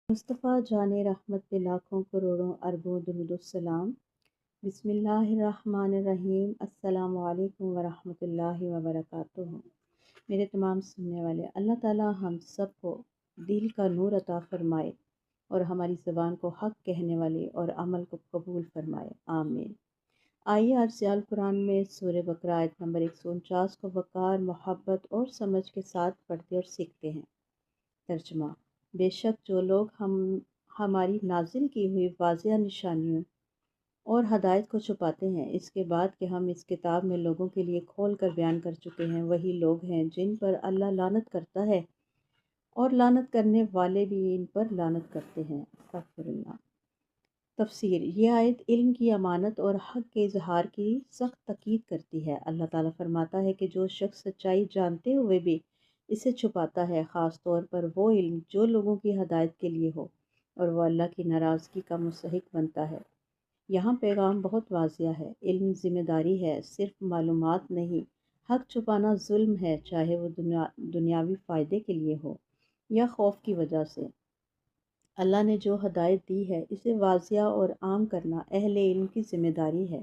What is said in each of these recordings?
مصطفیٰ جان رحمت پہ لاکھوں کروڑوں اربوں درود السلام۔ بسم اللہ الرحمن الرحیم۔ السلام علیکم ورحمۃ اللہ وبرکاتہ۔ میرے تمام سننے والے، اللہ تعالی ہم سب کو دل کا نور عطا فرمائے اور ہماری زبان کو حق کہنے والے اور عمل کو قبول فرمائے، آمین۔ آئیے آج سے قرآن میں سورہ بقرہ آیت نمبر 149 کو وقار، محبت اور سمجھ کے ساتھ پڑھتے اور سیکھتے ہیں۔ ترجمہ: بے شک جو لوگ ہماری نازل کی ہوئی واضح نشانیوں اور ہدایت کو چھپاتے ہیں اس کے بعد کہ ہم اس کتاب میں لوگوں کے لیے کھول کر بیان کر چکے ہیں، وہی لوگ ہیں جن پر اللہ لعنت کرتا ہے اور لعنت کرنے والے بھی ان پر لعنت کرتے ہیں۔ استغفر اللہ۔ تفسیر: یہ آیت علم کی امانت اور حق کے اظہار کی سخت تاکید کرتی ہے۔ اللہ تعالیٰ فرماتا ہے کہ جو شخص سچائی جانتے ہوئے بھی اسے چھپاتا ہے، خاص طور پر وہ علم جو لوگوں کی ہدایت کے لیے ہو، اور وہ اللہ کی ناراضگی کا مستحق بنتا ہے۔ یہاں پیغام بہت واضح ہے۔ علم ذمہ داری ہے، صرف معلومات نہیں۔ حق چھپانا ظلم ہے، چاہے وہ دنیاوی فائدے کے لیے ہو یا خوف کی وجہ سے۔ اللہ نے جو ہدایت دی ہے اسے واضح اور عام کرنا اہل علم کی ذمہ داری ہے۔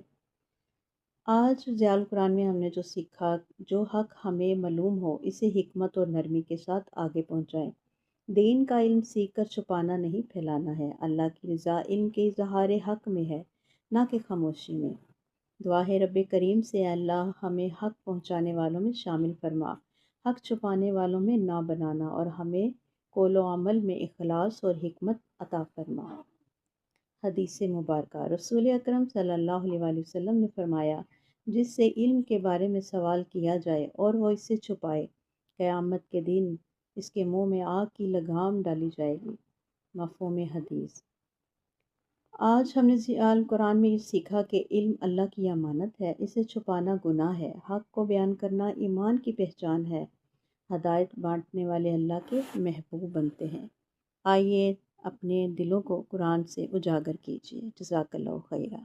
آج ضیاء القرآن میں ہم نے جو سیکھا، جو حق ہمیں معلوم ہو اسے حکمت اور نرمی کے ساتھ آگے پہنچائیں۔ دین کا علم سیکھ کر چھپانا نہیں، پھیلانا ہے۔ اللہ کی رضا علم کے اظہار حق میں ہے، نہ کہ خاموشی میں۔ دعا ہے رب کریم سے، اللہ ہمیں حق پہنچانے والوں میں شامل فرما، حق چھپانے والوں میں نہ بنانا، اور ہمیں قول و عمل میں اخلاص اور حکمت عطا فرما۔ حدیث مبارکہ: رسول اکرم صلی اللہ علیہ وآلہ وسلم نے فرمایا، جس سے علم کے بارے میں سوال کیا جائے اور وہ اس سے چھپائے، قیامت کے دن اس کے منہ میں آگ کی لگام ڈالی جائے گی۔ مفہوم حدیث: آج ہم نے ضیاء القرآن میں یہ سیکھا کہ علم اللہ کی امانت ہے، اسے چھپانا گناہ ہے، حق کو بیان کرنا ایمان کی پہچان ہے، ہدایت بانٹنے والے اللہ کے محبوب بنتے ہیں۔ آئیے اپنے دلوں کو قرآن سے اجاگر کیجیے۔ جزاک اللہ خیرہ۔